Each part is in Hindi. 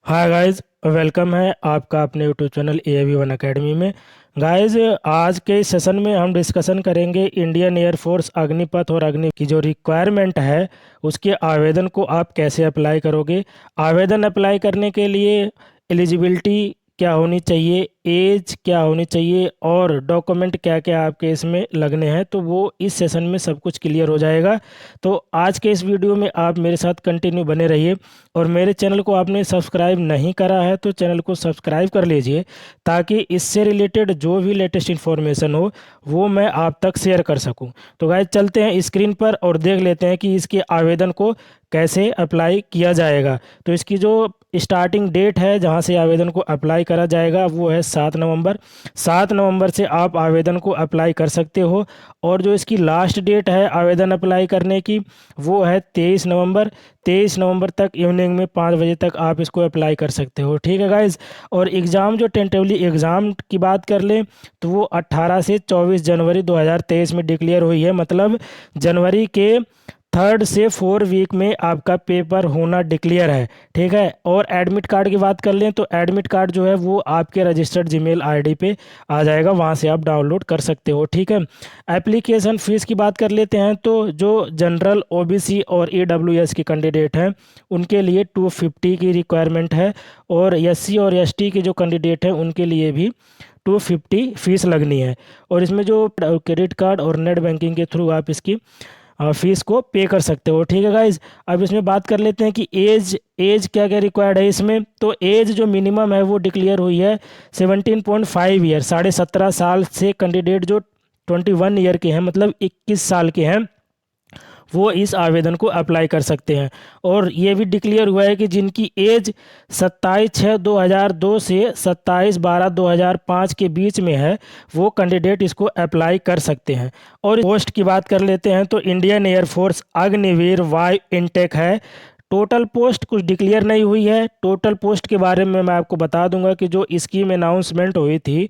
हाय गाइस, वेलकम है आपका अपने यूट्यूब चैनल AAV1 अकेडमी में। गाइस, आज के इस सेशन में हम डिस्कशन करेंगे इंडियन एयरफोर्स अग्निपथ और अग्नि की जो रिक्वायरमेंट है उसके आवेदन को आप कैसे अप्लाई करोगे। आवेदन अप्लाई करने के लिए एलिजिबिलिटी क्या होनी चाहिए, एज क्या होनी चाहिए और डॉक्यूमेंट क्या क्या आपके इसमें लगने हैं, तो वो इस सेशन में सब कुछ क्लियर हो जाएगा। तो आज के इस वीडियो में आप मेरे साथ कंटिन्यू बने रहिए और मेरे चैनल को आपने सब्सक्राइब नहीं करा है तो चैनल को सब्सक्राइब कर लीजिए, ताकि इससे रिलेटेड जो भी लेटेस्ट इन्फॉर्मेशन हो वो मैं आप तक शेयर कर सकूं। तो गाइस, चलते हैं स्क्रीन पर और देख लेते हैं कि इसके आवेदन को कैसे अप्लाई किया जाएगा। तो इसकी जो स्टार्टिंग डेट है जहां से आवेदन को अप्लाई करा जाएगा वो है 7 नवंबर। 7 नवंबर से आप आवेदन को अप्लाई कर सकते हो और जो इसकी लास्ट डेट है आवेदन अप्लाई करने की वो है 23 नवंबर। 23 नवंबर तक इवनिंग में 5 बजे तक आप इसको अप्लाई कर सकते हो। ठीक है गाइज। और एग्ज़ाम जो टेंटेवली एग्ज़ाम की बात कर लें तो वो 18 से 24 जनवरी 2023 में डिक्लेयर हुई है। मतलब जनवरी के 3 से 4 वीक में आपका पेपर होना डिक्लेयर है। ठीक है। और एडमिट कार्ड की बात कर लें तो एडमिट कार्ड जो है वो आपके रजिस्टर्ड जीमेल आईडी पे आ जाएगा, वहाँ से आप डाउनलोड कर सकते हो। ठीक है। एप्लीकेशन फ़ीस की बात कर लेते हैं तो जो जनरल OBC और EWS के कैंडिडेट हैं उनके लिए 250 की रिक्वायरमेंट है और SC और ST के जो कैंडिडेट हैं उनके लिए भी 250 फीस लगनी है। और इसमें जो क्रेडिट कार्ड और नेट बैंकिंग के थ्रू आप इसकी फीस को पे कर सकते हो। ठीक है गाइज। अब इसमें बात कर लेते हैं कि एज क्या क्या रिक्वायर्ड है इसमें। तो एज जो मिनिमम है वो डिक्लेयर हुई है 17.5 ईयर, 17.5 साल से कैंडिडेट जो 21 ईयर के हैं, मतलब 21 साल के हैं, वो इस आवेदन को अप्लाई कर सकते हैं। और ये भी डिक्लेयर हुआ है कि जिनकी एज 27/6/2002 से 27/12/2005 के बीच में है वो कैंडिडेट इसको अप्लाई कर सकते हैं। और पोस्ट की बात कर लेते हैं तो इंडियन एयरफोर्स अग्निवीर वायु इनटेक है। टोटल पोस्ट कुछ डिक्लेयर नहीं हुई है। टोटल पोस्ट के बारे में मैं आपको बता दूंगा कि जो स्कीम अनाउंसमेंट हुई थी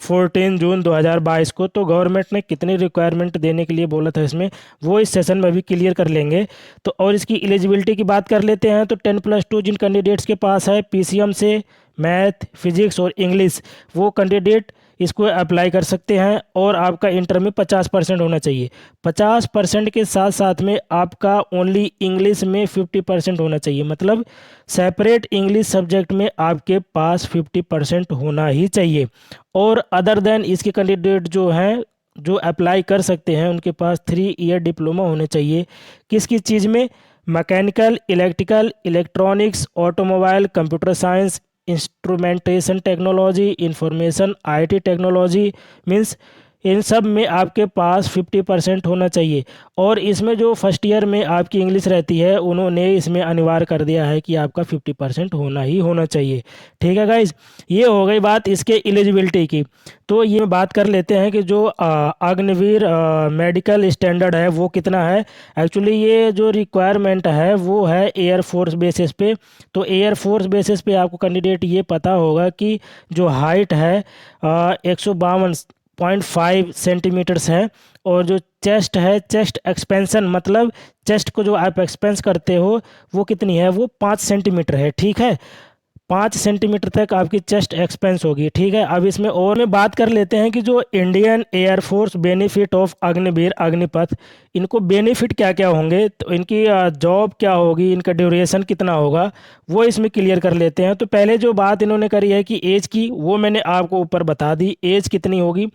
14 जून 2022 को, तो गवर्नमेंट ने कितनी रिक्वायरमेंट देने के लिए बोला था इसमें, वो इस सेशन में भी क्लियर कर लेंगे। तो और इसकी एलिजिबिलिटी की बात कर लेते हैं तो 10+2 जिन कैंडिडेट्स के पास है PCM से मैथ, फिजिक्स और इंग्लिश, वो कैंडिडेट इसको अप्लाई कर सकते हैं। और आपका इंटर में 50% होना चाहिए। 50% के साथ साथ में आपका ओनली इंग्लिश में 50% होना चाहिए। मतलब सेपरेट इंग्लिश सब्जेक्ट में आपके पास 50% होना ही चाहिए। और अदर देन इसके कैंडिडेट जो हैं जो अप्लाई कर सकते हैं उनके पास 3 ईयर डिप्लोमा होने चाहिए। किस किस चीज़ में? Mechanical, electrical, electronics, automobile, computer science, instrumentation technology, information IT technology, means in सब में आपके पास 50% होना चाहिए। और इसमें जो फर्स्ट ईयर में आपकी इंग्लिश रहती है उन्होंने इसमें अनिवार्य कर दिया है कि आपका 50% होना ही होना चाहिए। ठीक है गाइज। ये हो गई बात इसके एलिजिबिलिटी की। तो ये बात कर लेते हैं कि जो अग्निवीर मेडिकल स्टैंडर्ड है वो कितना है। एक्चुअली ये जो रिक्वायरमेंट है वो है एयरफोर्स बेसिस पे। तो एयरफोर्स बेसिस पे आपको कैंडिडेट ये पता होगा कि जो हाइट है 152.5 सेंटीमीटर्स है। और जो चेस्ट है, चेस्ट एक्सपेंशन, मतलब चेस्ट को जो आप एक्सपेंस करते हो वो कितनी है, वो 5 सेंटीमीटर है। ठीक है। 5 सेंटीमीटर तक आपकी चेस्ट एक्सपेंस होगी। ठीक है। अब इसमें और में बात कर लेते हैं कि जो Indian air force benefit of Agniveer Agnipath, इनको बेनिफिट क्या क्या होंगे, तो इनकी जॉब क्या होगी, इनका ड्यूरेशन कितना होगा, वो इसमें क्लियर कर लेते हैं। तो पहले जो बात इन्होंने करी है कि एज की, वो मैंने आपको ऊपर बता दी एज कितनी होगी।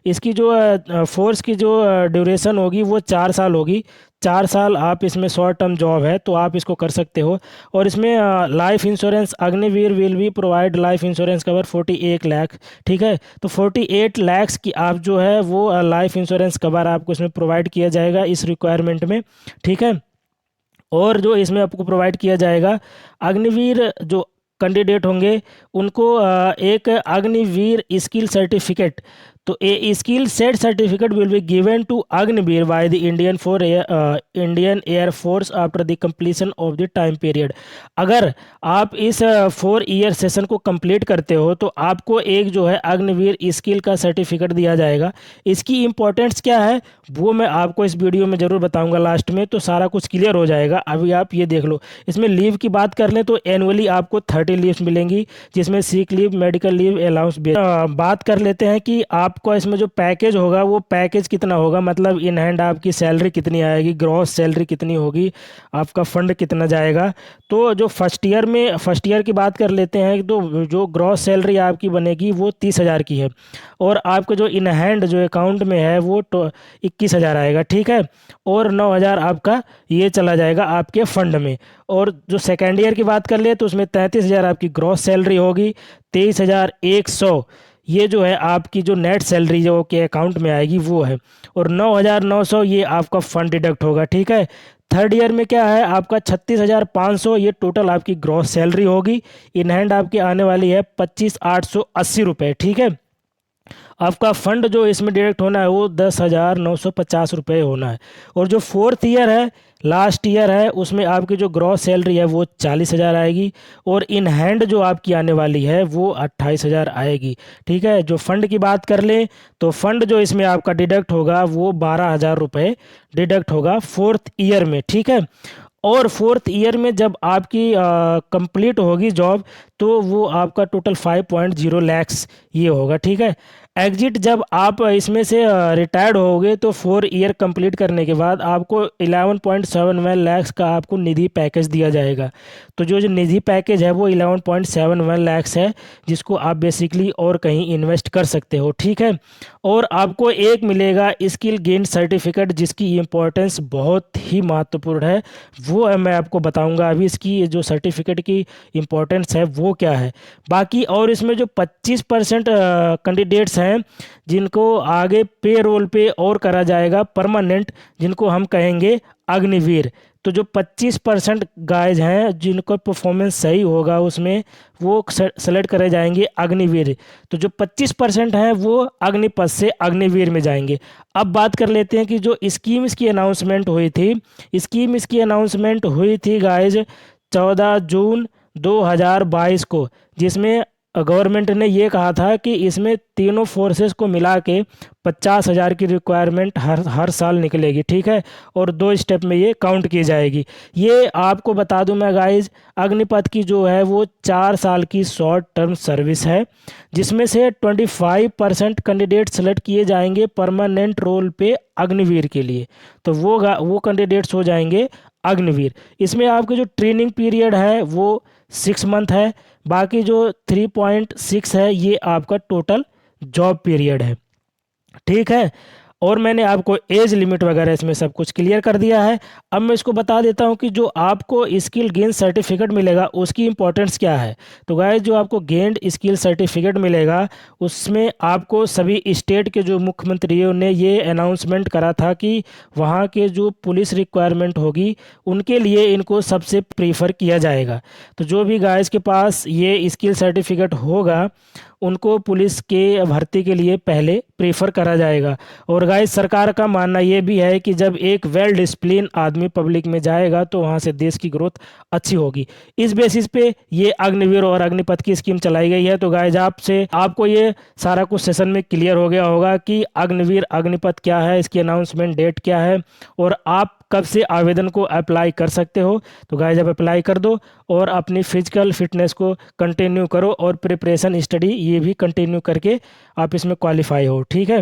इसकी जो फोर्स की जो ड्यूरेशन होगी वो 4 साल होगी। 4 साल आप इसमें शॉर्ट टर्म जॉब है तो आप इसको कर सकते हो। और इसमें लाइफ इंश्योरेंस, अग्निवीर विल भी provide life insurance cover 48 lakh. ठीक है। तो 48 लाख की आप जो है वो लाइफ इंश्योरेंस कवर आपको इसमें प्रोवाइड किया जाएगा इस रिक्वायरमेंट में। ठीक है। और जो इसमें आपको प्रोवाइड किया जाएगा, अग्निवीर जो कैंडिडेट होंगे उनको एक अग्निवीर स्किल सर्टिफिकेट, तो a skill set certificate will be given to Agniveer by the Indian Air Force after the completion of the time period. अगर आप इस 4 ईयर सेशन को कंप्लीट करते हो तो आपको एक जो है अग्निवीर स्किल का सर्टिफिकेट दिया जाएगा। इसकी इंपॉर्टेंस क्या है वो मैं आपको इस वीडियो में ज़रूर बताऊंगा लास्ट में, तो सारा कुछ क्लियर हो जाएगा। अभी आप ये देख लो। इसमें लीव की बात कर लें तो एनुअली आपको 30 लीव्स मिलेंगी, जिसमें sick leave, medical leave, allowance. बात कर लेते हैं कि आपको इसमें जो पैकेज होगा वो पैकेज कितना होगा, मतलब इन हैंड आपकी सैलरी कितनी आएगी, ग्रॉस सैलरी कितनी होगी, आपका फंड कितना जाएगा। तो जो फर्स्ट ईयर की बात कर लेते हैं तो जो ग्रॉस सैलरी आपकी बनेगी वो 30,000 की है, और आपका जो इन हैंड जो अकाउंट में है वो 21,000 आएगा, ठीक है। और 9,000 आपका ये चला जाएगा आपके फंड में। और जो सेकेंड ईयर की बात कर ले तो उसमें 33,000 आपकी ग्रॉस सैलरी होगी, 23,100 ये जो है आपकी जो नेट सैलरी जो के अकाउंट में आएगी वो है, और 9,900 ये आपका फंड डिडक्ट होगा, ठीक है। थर्ड ईयर में क्या है आपका 36,500 ये टोटल आपकी ग्रॉस सैलरी होगी। इन हैंड आपकी आने वाली है 25,880 रुपये, ठीक है। आपका फंड जो इसमें डायरेक्ट होना है वो 10,950 रुपये होना है। और जो फोर्थ ईयर है, लास्ट ईयर है, उसमें आपकी जो ग्रॉस सैलरी है वो 40,000 आएगी, और इन हैंड जो आपकी आने वाली है वो 28,000 आएगी, ठीक है। जो फंड की बात कर लें तो फंड जो इसमें आपका डिडक्ट होगा वो 12,000 रुपये डिडक्ट होगा फोर्थ ईयर में, ठीक है। और फोर्थ ईयर में जब आपकी कंप्लीट होगी जॉब तो वो आपका टोटल 5.0 लैक्स ये होगा, ठीक है। एग्जिट जब आप इसमें से रिटायर्ड होगे तो 4 ईयर कंप्लीट करने के बाद आपको 11.71 लैक्स का आपको निधि पैकेज दिया जाएगा। तो जो निधि पैकेज है वो 11.71 लैक्स है, जिसको आप बेसिकली और कहीं इन्वेस्ट कर सकते हो, ठीक है। और आपको एक मिलेगा स्किल गेन सर्टिफिकेट, जिसकी इम्पोर्टेंस बहुत ही महत्वपूर्ण है, वो मैं आपको बताऊंगा अभी। इसकी जो सर्टिफिकेट की इम्पोर्टेंस है वो क्या है। बाकी और इसमें जो 25% कैंडिडेट्स हैं जिनको आगे पे रोल पे और करा जाएगा परमानेंट, जिनको हम कहेंगे अग्निवीर। तो जो 25% गाइज हैं जिनको परफॉर्मेंस सही होगा उसमें वो सेलेक्ट करे जाएंगे अग्निवीर। तो जो 25% हैं वो अग्निपथ से अग्निवीर में जाएंगे। अब बात कर लेते हैं कि जो स्कीम्स की अनाउंसमेंट हुई थी, स्कीम्स की अनाउंसमेंट हुई थी गाइज 14 जून 2022 को, जिसमें गवर्नमेंट ने ये कहा था कि इसमें तीनों फोर्सेस को मिला के 50,000 की रिक्वायरमेंट हर साल निकलेगी, ठीक है। और 2 स्टेप में ये काउंट की जाएगी। ये आपको बता दूं मैं गाइज, अग्निपथ की जो है वो 4 साल की शॉर्ट टर्म सर्विस है, जिसमें से 25% कैंडिडेट सेलेक्ट किए जाएंगे परमानेंट रोल पे अग्निवीर के लिए। तो वो कैंडिडेट्स हो जाएंगे अग्निवीर। इसमें आपके जो ट्रेनिंग पीरियड है वो 6 मंथ है। बाकी जो 3.6 है ये आपका टोटल जॉब पीरियड है, ठीक है। और मैंने आपको एज लिमिट वगैरह इसमें सब कुछ क्लियर कर दिया है। अब मैं इसको बता देता हूँ कि जो आपको स्किल गेन सर्टिफिकेट मिलेगा उसकी इंपॉर्टेंस क्या है। तो गाइस जो आपको गेंड स्किल सर्टिफिकेट मिलेगा उसमें आपको सभी स्टेट के जो मुख्यमंत्रियों ने ये अनाउंसमेंट करा था कि वहाँ के जो पुलिस रिक्वायरमेंट होगी उनके लिए इनको सबसे प्रीफर किया जाएगा। तो जो भी गाइस के पास ये स्किल सर्टिफिकेट होगा उनको पुलिस के भर्ती के लिए पहले प्रेफर करा जाएगा। और गाइस सरकार का मानना ये भी है कि जब एक वेल डिसिप्लिन आदमी पब्लिक में जाएगा तो वहाँ से देश की ग्रोथ अच्छी होगी। इस बेसिस पे ये अग्निवीर और अग्निपथ की स्कीम चलाई गई है। तो गाइस आपको ये सारा कुछ सेशन में क्लियर हो गया होगा कि अग्निवीर अग्निपथ क्या है, इसकी अनाउंसमेंट डेट क्या है, और आप कब से आवेदन को अप्लाई कर सकते हो। तो गाइस आप अप्लाई कर दो और अपनी फिजिकल फिटनेस को कंटिन्यू करो, और प्रिपरेशन स्टडी ये भी कंटिन्यू करके आप इसमें क्वालिफाई हो, ठीक है।